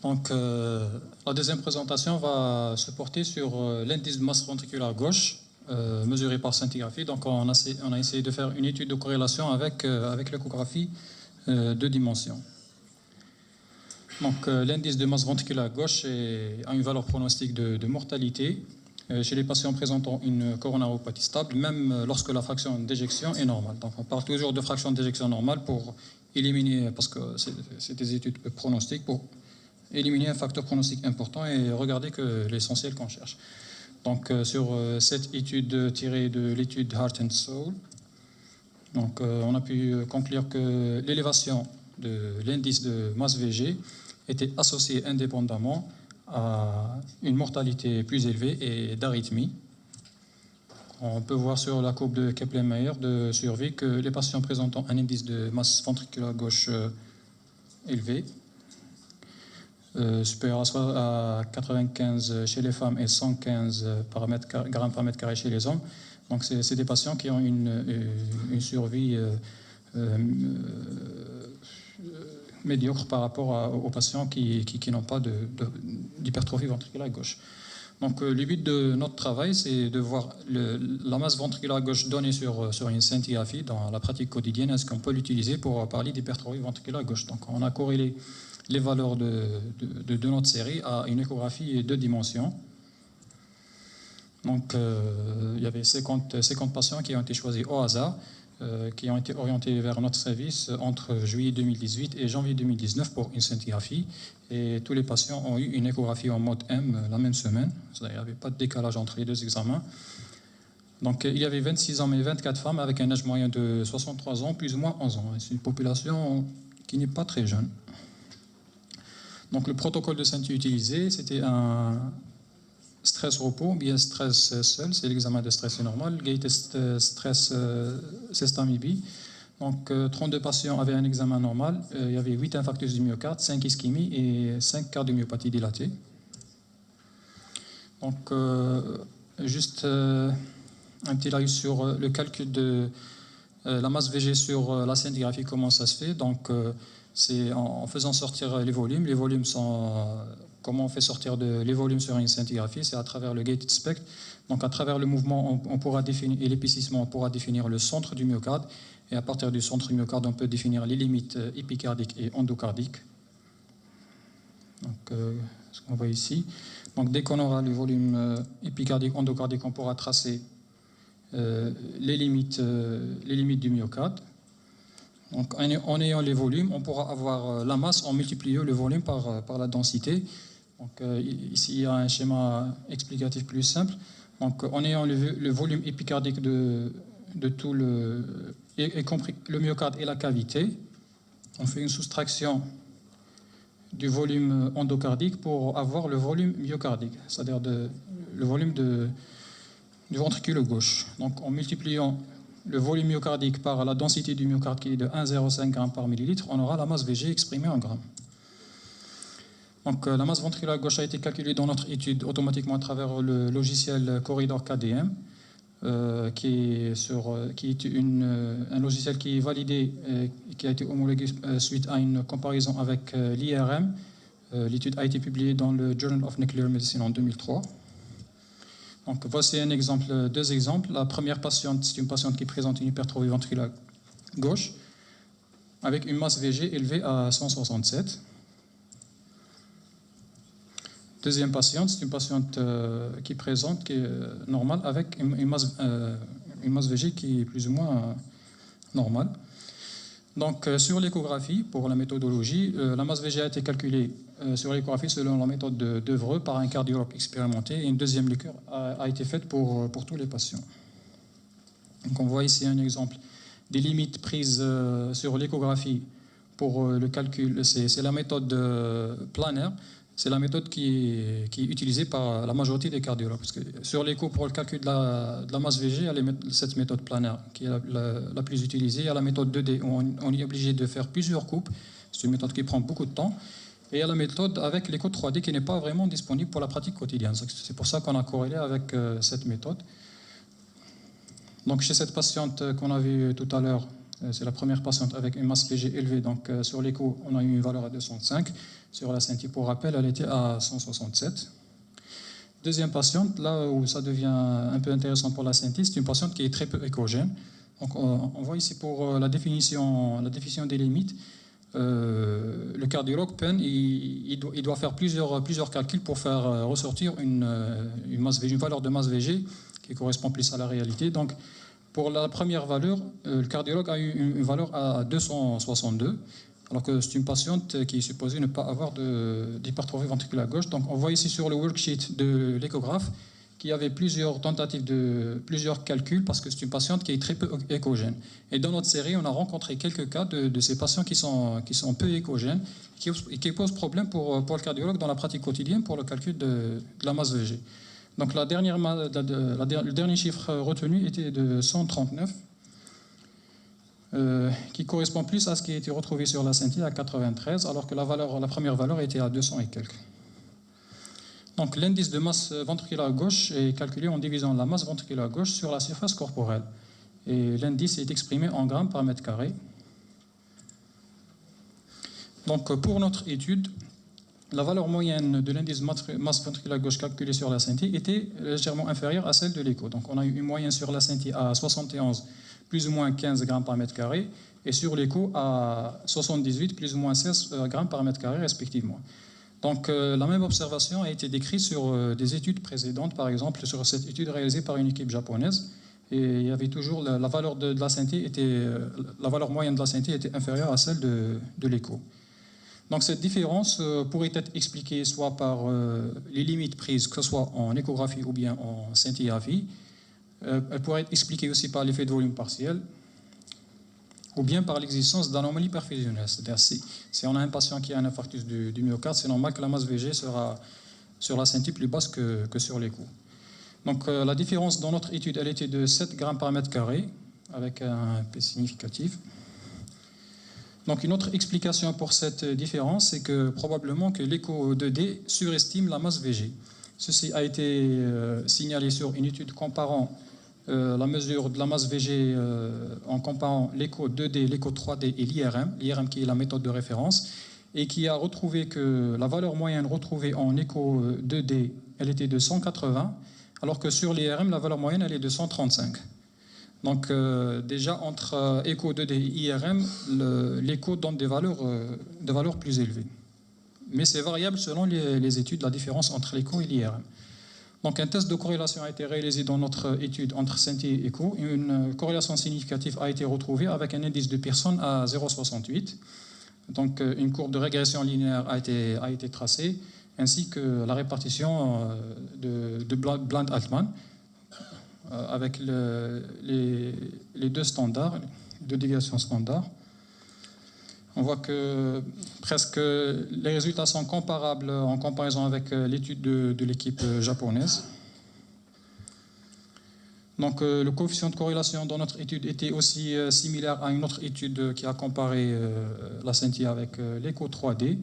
Donc, la deuxième présentation va se porter sur l'indice de masse ventriculaire gauche, mesuré par scintigraphie. Donc, on a essayé de faire une étude de corrélation avec l'échographie de dimension. Donc, l'indice de masse ventriculaire gauche a une valeur pronostique de mortalité chez les patients présentant une coronaropathie stable, même lorsque la fraction d'éjection est normale. Donc, on parle toujours de fraction d'éjection normale pour éliminer, parce que c'est des études pronostiques, pour éliminer un facteur pronostique important et regarder que l'essentiel qu'on cherche. Donc, sur cette étude tirée de l'étude Heart and Soul, donc, on a pu conclure que l'élévation de l'indice de masse VG était associée indépendamment à une mortalité plus élevée et d'arythmie. On peut voir sur la courbe de Kaplan-Meier de survie que les patients présentant un indice de masse ventriculaire gauche élevé, supérieur à 95 chez les femmes et 115 grammes par mètre carré chez les hommes. Donc, c'est des patients qui ont une survie médiocre par rapport aux patients qui n'ont pas d'hypertrophie ventriculaire gauche. Donc, le but de notre travail, c'est de voir la masse ventriculaire gauche donnée sur une scintigraphie dans la pratique quotidienne. Est-ce qu'on peut l'utiliser pour parler d'hypertrophie ventriculaire gauche? Donc, on a corrélé les valeurs de notre série à une échographie de dimension. Donc, il y avait 50 patients qui ont été choisis au hasard, qui ont été orientés vers notre service entre juillet 2018 et janvier 2019 pour une scintigraphie. Et tous les patients ont eu une échographie en mode M la même semaine. Il n'y avait pas de décalage entre les deux examens. Donc, il y avait 26 hommes et 24 femmes avec un âge moyen de 63 ans, plus ou moins 11 ans. C'est une population qui n'est pas très jeune. Donc, le protocole de scinti utilisé, c'était un stress-repos, bien stress seul, c'est l'examen de stress normal, gated stress SESTA-MIBI. Donc, 32 patients avaient un examen normal. Il y avait 8 infarctus du myocarde, 5 ischémies et 5 cardiomyopathies dilatées. Donc, juste un petit live sur le calcul de la masse VG sur la scintigraphie, comment ça se fait. Donc, c'est en faisant sortir les volumes. Les volumes sont... Comment on fait sortir les volumes sur une scintigraphie? C'est à travers le gated spectre. Donc, à travers le mouvement, on pourra définir, et l'épaississement, on pourra définir le centre du myocarde. Et à partir du centre du myocarde, on peut définir les limites épicardiques et endocardiques. Donc, ce qu'on voit ici. Donc, dès qu'on aura le volume épicardique, endocardique, on pourra tracer les limites du myocarde. Donc, en ayant les volumes, on pourra avoir la masse en multipliant le volume par la densité. Donc, ici, il y a un schéma explicatif plus simple. Donc, en ayant le volume épicardique de tout y compris le myocarde et la cavité, on fait une soustraction du volume endocardique pour avoir le volume myocardique, c'est-à-dire le volume du ventricule gauche. Donc, en multipliant le volume myocardique par la densité du myocarde qui est de 1,05 g par millilitre, on aura la masse VG exprimée en grammes. Donc, la masse ventriculaire gauche a été calculée dans notre étude automatiquement à travers le logiciel Corridor KDM, qui est un logiciel qui est validé et qui a été homologué suite à une comparaison avec l'IRM. L'étude a été publiée dans le Journal of Nuclear Medicine en 2003. Donc, voici deux exemples. La première patiente, c'est une patiente qui présente une hypertrophie ventriculaire gauche avec une masse VG élevée à 167. Deuxième patiente, c'est une patiente qui est normale avec une masse VG qui est plus ou moins normale. Donc, sur l'échographie, pour la méthodologie, la masse VG a été calculée sur l'échographie selon la méthode de Devreux par un cardiologue expérimenté, et une deuxième lecture a été faite pour tous les patients. Donc, on voit ici un exemple des limites prises sur l'échographie pour le calcul. C'est la méthode planaire. C'est la méthode qui est utilisée par la majorité des cardiologues. Parce que sur l'écho, pour le calcul de la masse VG, il y a cette méthode planaire qui est la plus utilisée. Il y a la méthode 2D, où on est obligé de faire plusieurs coupes. C'est une méthode qui prend beaucoup de temps. Et il y a la méthode avec l'écho 3D qui n'est pas vraiment disponible pour la pratique quotidienne. C'est pour ça qu'on a corrélé avec cette méthode. Donc, chez cette patiente qu'on a vue tout à l'heure, C'est la première patiente avec une masse VG élevée. Donc, sur l'écho, on a eu une valeur à 205. Sur la scintille, pour rappel, elle était à 167. Deuxième patiente, là où ça devient un peu intéressant pour la scintille, c'est une patiente qui est très peu échogène. Donc, on voit ici pour la définition des limites, le cardiologue peine, il doit faire plusieurs calculs pour faire ressortir une valeur de masse VG qui correspond plus à la réalité. Donc, pour la première valeur, le cardiologue a eu une valeur à 262, alors que c'est une patiente qui est supposée ne pas avoir d'hypertrophie ventriculaire gauche. Donc, on voit ici sur le worksheet de l'échographe qu'il y avait plusieurs tentatives plusieurs calculs, parce que c'est une patiente qui est très peu échogène. Et dans notre série, on a rencontré quelques cas de ces patients qui sont peu échogènes et qui posent problème pour le cardiologue dans la pratique quotidienne pour le calcul de la masse VG. Donc le dernier chiffre retenu était de 139, qui correspond plus à ce qui a été retrouvé sur la scintille à 93, alors que la première valeur était à 200 et quelques. Donc l'indice de masse ventriculaire gauche est calculé en divisant la masse ventriculaire gauche sur la surface corporelle. Et l'indice est exprimé en grammes par mètre carré. Donc pour notre étude, la valeur moyenne de l'indice masse ventriculaire gauche calculée sur la scintille était légèrement inférieure à celle de l'écho. Donc on a eu une moyenne sur la scintille à 71, plus ou moins 15 grammes par mètre carré, et sur l'écho à 78, plus ou moins 16 grammes par mètre carré respectivement. Donc la même observation a été décrite sur des études précédentes, par exemple sur cette étude réalisée par une équipe japonaise, et il y avait toujours la valeur de la scintille la valeur moyenne de la scintille était inférieure à celle de l'écho. Donc cette différence pourrait être expliquée soit par les limites prises, que ce soit en échographie ou bien en scintigraphie. Elle pourrait être expliquée aussi par l'effet de volume partiel, ou bien par l'existence d'anomalies perfusionnelles. C'est-à-dire si on a un patient qui a un infarctus du myocarde, c'est normal que la masse VG sera sur la scintille plus basse que sur l'écho. Donc la différence dans notre étude, elle était de 7 grammes par mètre carré, avec un P significatif. Donc une autre explication pour cette différence, c'est que probablement que l'écho 2D surestime la masse VG. Ceci a été signalé sur une étude comparant la mesure de la masse VG en comparant l'écho 2D, l'écho 3D et l'IRM qui est la méthode de référence, et qui a retrouvé que la valeur moyenne retrouvée en écho 2D, elle était de 180, alors que sur l'IRM, la valeur moyenne, elle est de 135. Donc déjà, entre écho 2D et IRM, l'écho donne des valeurs plus élevées. Mais c'est variable selon les études, la différence entre l'écho et l'IRM. Donc un test de corrélation a été réalisé dans notre étude entre scintille et écho. Une corrélation significative a été retrouvée avec un indice de Pearson à 0,68. Donc une courbe de régression linéaire a été tracée, ainsi que la répartition de Bland-Altman avec les deux standards, deux déviations standards. On voit que presque les résultats sont comparables en comparaison avec l'étude de l'équipe japonaise. Donc le coefficient de corrélation dans notre étude était aussi similaire à une autre étude qui a comparé la scintille avec l'écho 3D.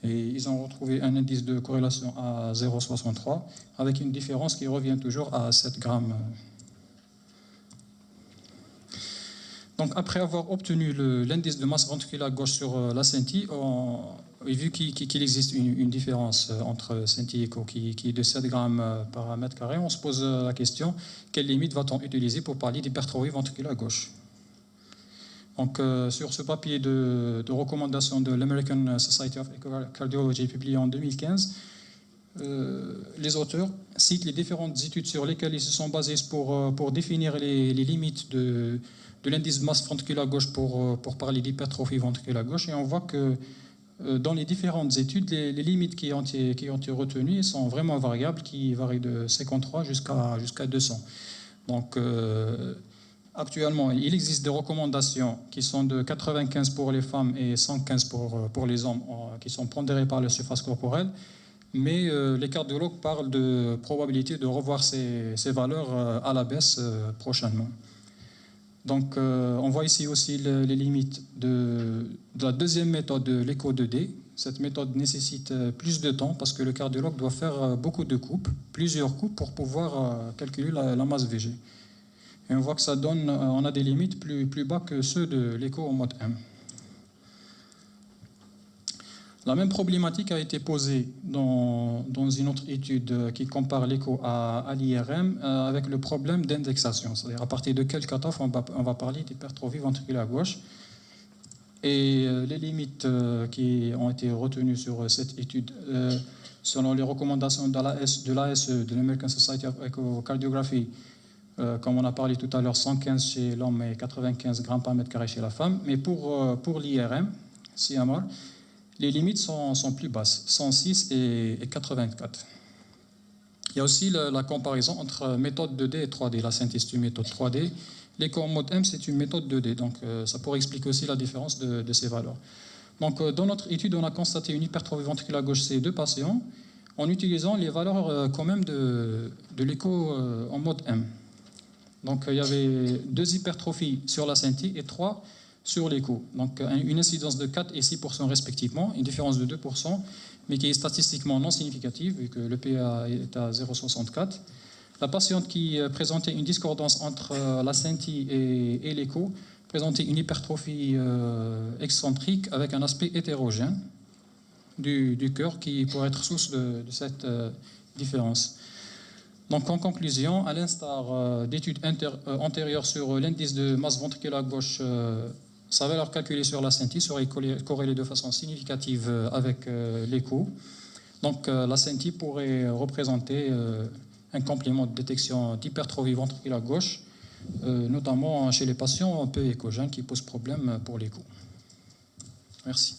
Et ils ont retrouvé un indice de corrélation à 0,63 avec une différence qui revient toujours à 7 grammes. Donc après avoir obtenu l'indice de masse ventriculaire gauche sur la scintille, et vu qu'il existe une différence entre scintille et écho qui est de 7 grammes par mètre carré, on se pose la question, quelle limite va-t-on utiliser pour parler d'hypertrophie ventriculaire gauche? Donc sur ce papier de recommandation de l'American Society of Cardiology publié en 2015, les auteurs citent les différentes études sur lesquelles ils se sont basés pour définir les limites de l'indice de masse ventriculaire gauche pour parler d'hypertrophie ventriculaire gauche, et on voit que dans les différentes études, les limites qui ont été retenues sont vraiment variables, qui varient de 53 jusqu'à 200. Donc actuellement, il existe des recommandations qui sont de 95 pour les femmes et 115 pour les hommes, qui sont pondérées par la surface corporelle, mais les cardiologues parlent de probabilité de revoir ces valeurs à la baisse prochainement. Donc on voit ici aussi les limites de la deuxième méthode de l'écho 2D. Cette méthode nécessite plus de temps parce que le cardiologue doit faire beaucoup de coupes, plusieurs coupes pour pouvoir calculer la masse VG. Et on voit que ça donne, on a des limites plus bas que ceux de l'écho en mode M. La même problématique a été posée dans une autre étude qui compare l'écho à l'IRM avec le problème d'indexation. C'est-à-dire à partir de quel cutoff on va parler d'hypertrophie ventriculaire gauche. Et les limites qui ont été retenues sur cette étude, selon les recommandations de l'ASE, de l'American Society of Echocardiography, comme on a parlé tout à l'heure, 115 chez l'homme et 95 grammes par mètre carré chez la femme. Mais pour l'IRM, CMR, les limites sont plus basses, 106 et 84. Il y a aussi la comparaison entre méthode 2D et 3D. La synthèse est une méthode 3D. L'écho en mode M, c'est une méthode 2D. Donc, ça pourrait expliquer aussi la différence de ces valeurs. Donc, dans notre étude, on a constaté une hypertrophie ventriculaire gauche chez 2 patients en utilisant les valeurs quand même de l'écho en mode M. Donc, il y avait 2 hypertrophies sur la synthèse et 3 sur l'écho. Donc, une incidence de 4 et 6% respectivement, une différence de 2%, mais qui est statistiquement non significative, vu que le PA est à 0,64. La patiente qui présentait une discordance entre la synthèse et l'écho présentait une hypertrophie excentrique avec un aspect hétérogène du cœur qui pourrait être source de cette différence. Donc, en conclusion, à l'instar d'études antérieures sur l'indice de masse ventriculaire gauche, sa valeur calculée sur la synthèse serait corrélée de façon significative avec l'écho. Donc, la synthèse pourrait représenter un complément de détection d'hypertrophie ventriculaire gauche, notamment chez les patients peu échogènes qui posent problème pour l'écho. Merci.